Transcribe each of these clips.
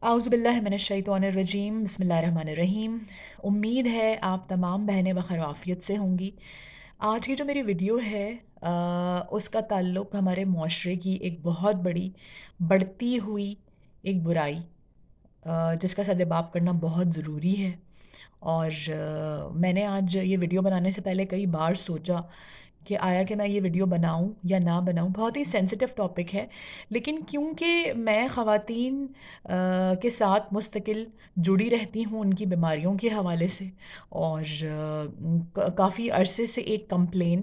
اعوذ باللہ من الشیطان الرجیم، بسم اللہ الرحمن الرحیم۔ امید ہے آپ تمام بہنیں بخیر و عافیت سے ہوں گی۔ آج کی جو میری ویڈیو ہے اس کا تعلق ہمارے معاشرے کی ایک بہت بڑی بڑھتی ہوئی ایک برائی جس کا سدباب کرنا بہت ضروری ہے۔ اور میں نے آج یہ ویڈیو بنانے سے پہلے کئی بار سوچا کہ آیا کہ میں یہ ویڈیو بناؤں یا نہ بناؤں۔ بہت ہی سینسیٹیو ٹاپک ہے، لیکن کیونکہ میں خواتین کے ساتھ مستقل جڑی رہتی ہوں ان کی بیماریوں کے حوالے سے، اور کافی عرصے سے ایک کمپلین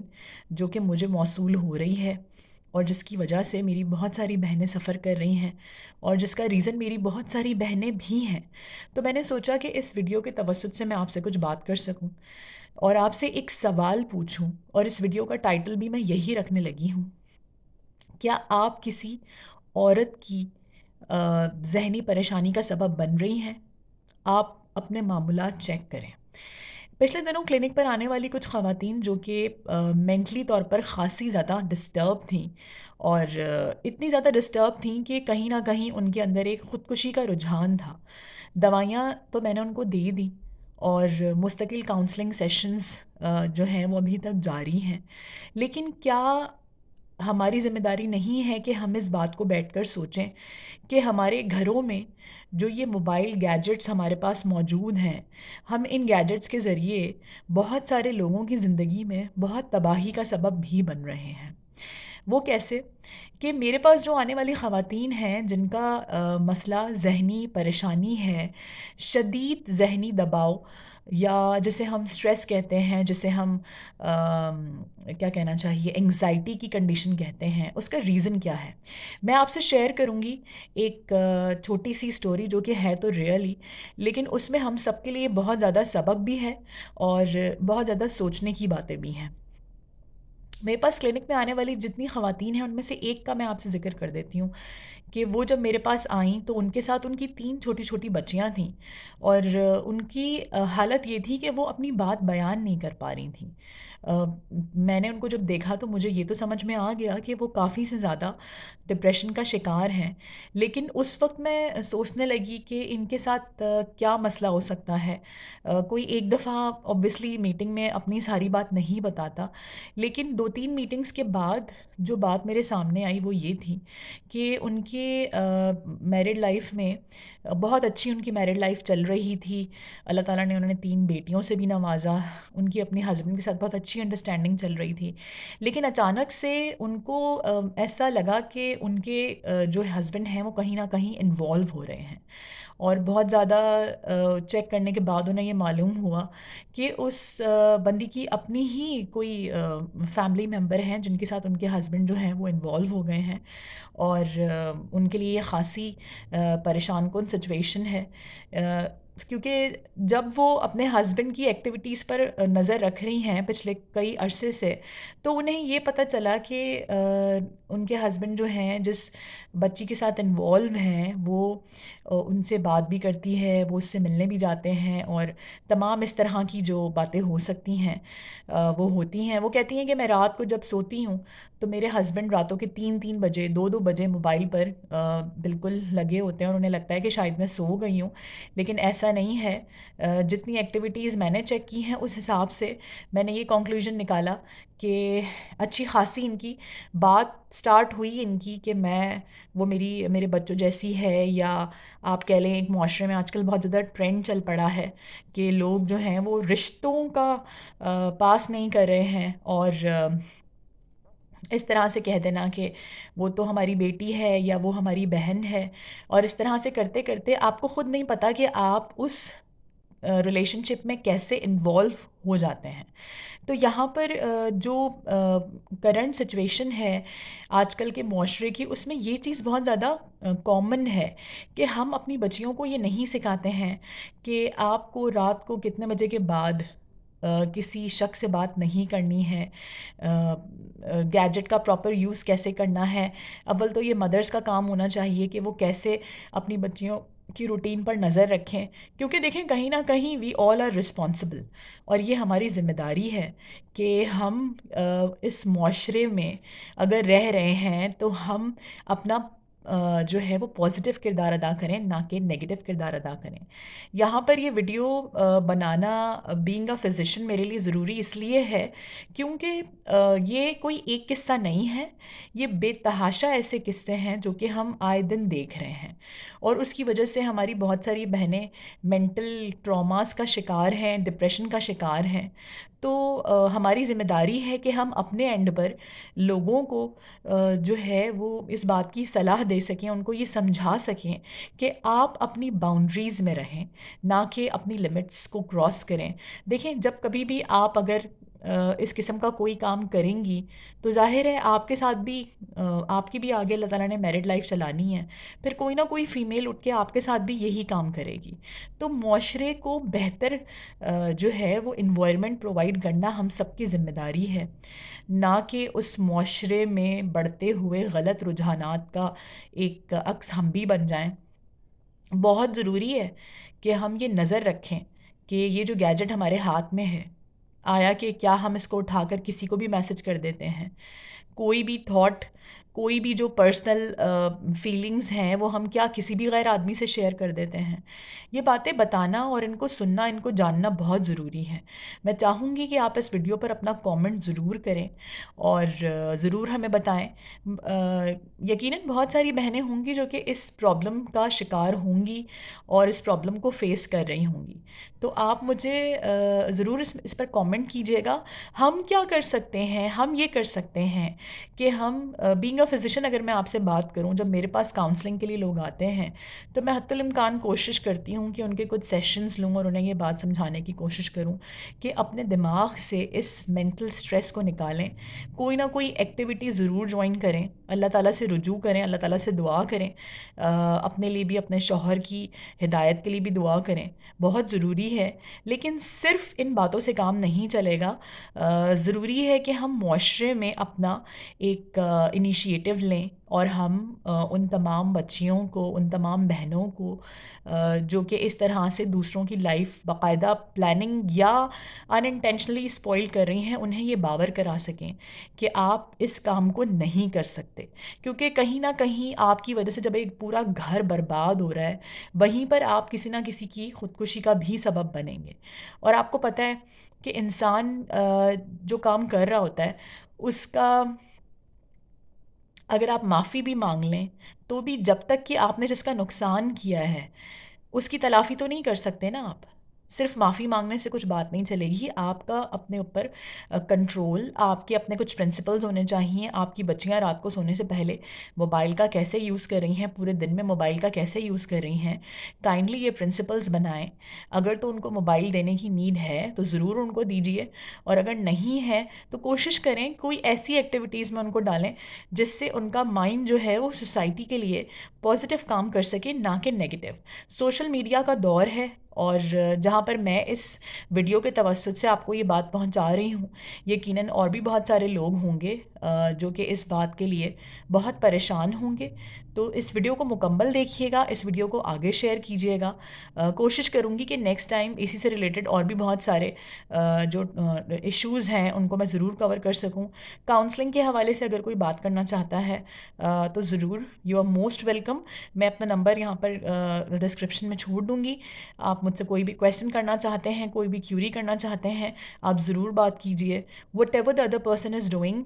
جو کہ مجھے موصول ہو رہی ہے اور جس کی وجہ سے میری بہت ساری بہنیں سفر کر رہی ہیں، اور جس کا ریزن میری بہت ساری بہنیں بھی ہیں، تو میں نے سوچا کہ اس ویڈیو کے توسط سے میں آپ سے کچھ بات کر سکوں اور آپ سے ایک سوال پوچھوں، اور اس ویڈیو کا ٹائٹل بھی میں یہی رکھنے لگی ہوں: کیا آپ کسی عورت کی ذہنی پریشانی کا سبب بن رہی ہیں؟ آپ اپنے معمولات چیک کریں۔ پچھلے دنوں کلینک پر آنے والی کچھ خواتین جو کہ مینٹلی طور پر خاصی زیادہ ڈسٹرب تھیں، اور اتنی زیادہ ڈسٹرب تھیں کہ کہیں نہ کہیں ان کے اندر ایک خودکشی کا رجحان تھا۔ دوائیاں تو میں نے ان کو دے دیں، اور مستقل کاؤنسلنگ سیشنز جو ہیں وہ ابھی تک جاری ہیں، لیکن کیا ہماری ذمہ داری نہیں ہے کہ ہم اس بات کو بیٹھ کر سوچیں کہ ہمارے گھروں میں جو یہ موبائل گیجٹس ہمارے پاس موجود ہیں، ہم ان گیجٹس کے ذریعے بہت سارے لوگوں کی زندگی میں بہت تباہی کا سبب بھی بن رہے ہیں۔ وہ کیسے؟ کہ میرے پاس جو آنے والی خواتین ہیں جن کا مسئلہ ذہنی پریشانی ہے، شدید ذہنی دباؤ، یا جسے ہم سٹریس کہتے ہیں، جسے ہم کیا کہنا چاہیے، انگزائٹی کی کنڈیشن کہتے ہیں، اس کا ریزن کیا ہے؟ میں آپ سے شیئر کروں گی ایک چھوٹی سی سٹوری جو کہ ہے تو ریئلی، لیکن اس میں ہم سب کے لیے بہت زیادہ سبق بھی ہے اور بہت زیادہ سوچنے کی باتیں بھی ہیں۔ میرے پاس کلینک میں آنے والی جتنی خواتین ہیں ان میں سے ایک کا میں آپ سے ذکر کر دیتی ہوں کہ وہ جب میرے پاس آئیں تو ان کے ساتھ ان کی 3 چھوٹی چھوٹی بچیاں تھیں، اور ان کی حالت یہ تھی کہ وہ اپنی بات بیان نہیں کر پا رہی تھیں۔ میں نے ان کو جب دیکھا تو مجھے یہ تو سمجھ میں آ گیا کہ وہ کافی سے زیادہ ڈپریشن کا شکار ہیں، لیکن اس وقت میں سوچنے لگی کہ ان کے ساتھ کیا مسئلہ ہو سکتا ہے۔ کوئی ایک دفعہ اوبویسلی میٹنگ میں اپنی ساری بات نہیں بتاتا، لیکن 2-3 میٹنگز کے بعد جو بات میرے سامنے آئی وہ یہ تھی کہ ان کے میرڈ لائف میں بہت اچھی ان کی میرڈ لائف چل رہی تھی۔ اللہ تعالیٰ نے انہوں نے 3 بیٹیوں سے بھی نوازا، ان کی اپنے ہسبینڈ کے ساتھ بہت اچھی انڈرسٹینڈنگ چل رہی تھی، لیکن اچانک سے ان کو ایسا لگا کہ ان کے جو ہسبینڈ ہیں وہ کہیں نہ کہیں انوالو ہو رہے ہیں، اور بہت زیادہ چیک کرنے کے بعد انہیں یہ معلوم ہوا کہ اس بندی کی اپنی ہی کوئی فیملی ممبر ہیں جن کے ساتھ ان کے ہسبینڈ جو ہیں وہ انوالو ہو گئے ہیں، اور ان کے لیے یہ خاصی پریشان کن سچویشن ہے، کیونکہ جب وہ اپنے ہسبینڈ کی ایکٹیویٹیز پر نظر رکھ رہی ہیں پچھلے کئی عرصے سے، تو انہیں یہ پتہ چلا کہ ان کے ہسبینڈ جو ہیں جس بچی کے ساتھ انوالو ہیں وہ ان سے بات بھی کرتی ہے، وہ اس سے ملنے بھی جاتے ہیں، اور تمام اس طرح کی جو باتیں ہو سکتی ہیں وہ ہوتی ہیں۔ وہ کہتی ہیں کہ میں رات کو جب سوتی ہوں تو میرے ہسبینڈ راتوں کے 3-3 بجے 2-2 بجے موبائل پر بالکل لگے ہوتے ہیں، اور انہیں لگتا ہے کہ شاید میں سو گئی ہوں، لیکن ایسا نہیں ہے۔ جتنی ایکٹیویٹیز میں نے چیک کی ہیں اس حساب سے میں نے یہ کنکلوژن نکالا کہ اچھی خاصی ان کی بات سٹارٹ ہوئی ان کی کہ وہ میرے بچوں جیسی ہے، یا آپ کہہ لیں ایک معاشرے میں آج کل بہت زیادہ ٹرینڈ چل پڑا ہے کہ لوگ جو ہیں وہ رشتوں کا پاس نہیں کر رہے ہیں، اور اس طرح سے کہہ دینا کہ وہ تو ہماری بیٹی ہے یا وہ ہماری بہن ہے، اور اس طرح سے کرتے کرتے آپ کو خود نہیں پتہ کہ آپ اس ریلیشن شپ میں کیسے انوالو ہو جاتے ہیں۔ تو یہاں پر جو کرنٹ سچویشن ہے آج کل کے معاشرے کی، اس میں یہ چیز بہت زیادہ کامن ہے کہ ہم اپنی بچیوں کو یہ نہیں سکھاتے ہیں کہ آپ کو رات کو کتنے بجے کے بعد کسی شخص سے بات نہیں کرنی ہے، گیجٹ کا پراپر یوز کیسے کرنا ہے۔ اول تو یہ مدرس کا کام ہونا چاہیے کہ وہ کیسے اپنی بچیوں کی روٹین پر نظر رکھیں، کیونکہ دیکھیں کہیں نہ کہیں وی آل آر رسپانسبل، اور یہ ہماری ذمہ داری ہے کہ ہم اس معاشرے میں اگر رہ رہے ہیں تو ہم اپنا جو ہے وہ پازیٹیو کردار ادا کریں، نہ کہ نیگیٹو کردار ادا کریں۔ یہاں پر یہ video banana being a physician میرے لیے ضروری اس لیے ہے کیونکہ یہ کوئی ایک قصہ نہیں ہے، یہ بے تحاشا ایسے قصے ہیں جو کہ ہم آئے دن دیکھ رہے ہیں، اور اس کی وجہ سے ہماری بہت ساری بہنیں مینٹل ٹراماز کا شکار ہیں، ڈپریشن کا شکار ہیں۔ تو ہماری ذمہ داری ہے کہ ہم اپنے اینڈ پر لوگوں کو جو ہے وہ اس بات کی صلاح دے سکیں، ان کو یہ سمجھا سکیں کہ آپ اپنی باؤنڈریز میں رہیں، نہ کہ اپنی لمٹس کو کراس کریں۔ دیکھیں، جب کبھی بھی آپ اگر اس قسم کا کوئی کام کریں گی تو ظاہر ہے آپ کے ساتھ بھی آپ کی بھی آگے اللہ تعالیٰ نے میرڈ لائف چلانی ہے، پھر کوئی نہ کوئی فیمیل اٹھ کے آپ کے ساتھ بھی یہی کام کرے گی۔ تو معاشرے کو بہتر جو ہے وہ انوائرمنٹ پرووائڈ کرنا ہم سب کی ذمہ داری ہے، نہ کہ اس معاشرے میں بڑھتے ہوئے غلط رجحانات کا ایک عکس ہم بھی بن جائیں۔ بہت ضروری ہے کہ ہم یہ نظر رکھیں کہ یہ جو گیجٹ ہمارے ہاتھ میں ہے، آیا کہ کیا ہم اس کو اٹھا کر کسی کو بھی میسج کر دیتے ہیں؟ کوئی بھی تھاٹ، کوئی بھی جو پرسنل فیلنگز ہیں وہ ہم کیا کسی بھی غیر آدمی سے شیئر کر دیتے ہیں؟ یہ باتیں بتانا اور ان کو سننا، ان کو جاننا بہت ضروری ہے۔ میں چاہوں گی کہ آپ اس ویڈیو پر اپنا کامنٹ ضرور کریں اور ضرور ہمیں بتائیں۔ یقیناً بہت ساری بہنیں ہوں گی جو کہ اس پرابلم کا شکار ہوں گی اور اس پرابلم کو فیس کر رہی ہوں گی، تو آپ مجھے ضرور اس پر کامنٹ کیجیے گا۔ ہم کیا کر سکتے ہیں؟ ہم یہ کر سکتے ہیں کہ ہم بینگ اے فزیشین، اگر میں آپ سے بات کروں، جب میرے پاس کاؤنسلنگ کے لیے لوگ آتے ہیں تو میں حتی الامکان کوشش کرتی ہوں کہ ان کے کچھ سیشنز لوں اور انہیں یہ بات سمجھانے کی کوشش کروں کہ اپنے دماغ سے اس مینٹل سٹریس کو نکالیں، کوئی نہ کوئی ایکٹیویٹی ضرور جوائن کریں، اللہ تعالیٰ سے رجوع کریں، اللہ تعالیٰ سے دعا کریں، اپنے لیے بھی، اپنے شوہر کی ہدایت کے لیے بھی دعا کریں، بہت ضروری ہے۔ لیکن صرف ان باتوں سے کام نہیں چلے گا، ضروری ہے کہ ہم معاشرے میں اپنا ایک انیشیٹو لیں اور ہم ان تمام بچیوں کو، ان تمام بہنوں کو جو کہ اس طرح سے دوسروں کی لائف باقاعدہ پلاننگ یا ان انٹینشنلی اسپوائل کر رہی ہیں، انہیں یہ باور کرا سکیں کہ آپ اس کام کو نہیں کر سکتے، کیونکہ کہیں نہ کہیں آپ کی وجہ سے جب ایک پورا گھر برباد ہو رہا ہے، وہیں پر آپ کسی نہ کسی کی خودکشی کا بھی سبب بنیں گے۔ اور آپ کو پتہ ہے کہ انسان جو کام کر رہا ہوتا ہے اس کا اگر آپ معافی بھی مانگ لیں تو بھی جب تک کہ آپ نے جس کا نقصان کیا ہے اس کی تلافی تو نہیں کر سکتے نا آپ۔ صرف معافی مانگنے سے کچھ بات نہیں چلے گی، آپ کا اپنے اوپر کنٹرول، آپ کے اپنے کچھ پرنسپلز ہونے چاہیے۔ آپ کی بچیاں رات کو سونے سے پہلے موبائل کا کیسے یوز کر رہی ہیں، پورے دن میں موبائل کا کیسے یوز کر رہی ہیں، کائنڈلی یہ پرنسپلز بنائیں۔ اگر تو ان کو موبائل دینے کی نیڈ ہے تو ضرور ان کو دیجیے، اور اگر نہیں ہے تو کوشش کریں کوئی ایسی ایکٹیویٹیز میں ان کو ڈالیں جس سے ان کا مائنڈ جو ہے وہ سوسائٹی کے لیے پازیٹیو کام کر سکے، نہ کہ نیگیٹیو۔ سوشل میڈیا کا دور ہے، اور جہاں پر میں اس ویڈیو کے توسط سے آپ کو یہ بات پہنچا رہی ہوں، یقیناً اور بھی بہت سارے لوگ ہوں گے جو کہ اس بات کے لیے بہت پریشان ہوں گے۔ تو اس ویڈیو کو مکمل دیکھیے گا، اس ویڈیو کو آگے شیئر کیجیے گا۔ کوشش کروں گی کہ نیکسٹ ٹائم اسی سے ریلیٹڈ اور بھی بہت سارے جو ایشوز ہیں ان کو میں ضرور کور کر سکوں۔ کاؤنسلنگ کے حوالے سے اگر کوئی بات کرنا چاہتا ہے تو ضرور، یو آر موسٹ ویلکم۔ میں اپنا نمبر یہاں پر ڈسکرپشن میں چھوڑ دوں گی۔ آپ مجھ سے کوئی بھی کویسچن کرنا چاہتے ہیں، کوئی بھی کیوری کرنا چاہتے ہیں، آپ ضرور بات کیجئے۔ What ever the other person is doing,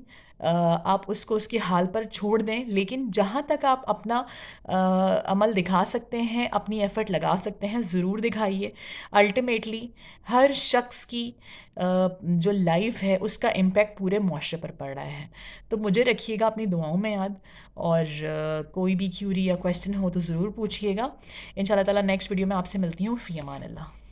آپ اس کو اس کے حال پر چھوڑ دیں، لیکن جہاں تک آپ اپنا عمل دکھا سکتے ہیں، اپنی ایفرٹ لگا سکتے ہیں، ضرور دکھائیے۔ الٹیمیٹلی ہر شخص کی جو لائف ہے اس کا امپیکٹ پورے معاشرے پر پڑ رہا ہے۔ تو مجھے رکھیے گا اپنی دعاؤں میں یاد، اور کوئی بھی کیوری یا کویسچن ہو تو ضرور پوچھیے گا۔ ان شاء اللہ تعالیٰ نیکسٹ ویڈیو میں آپ سے ملتی ہوں۔ فی امان اللہ۔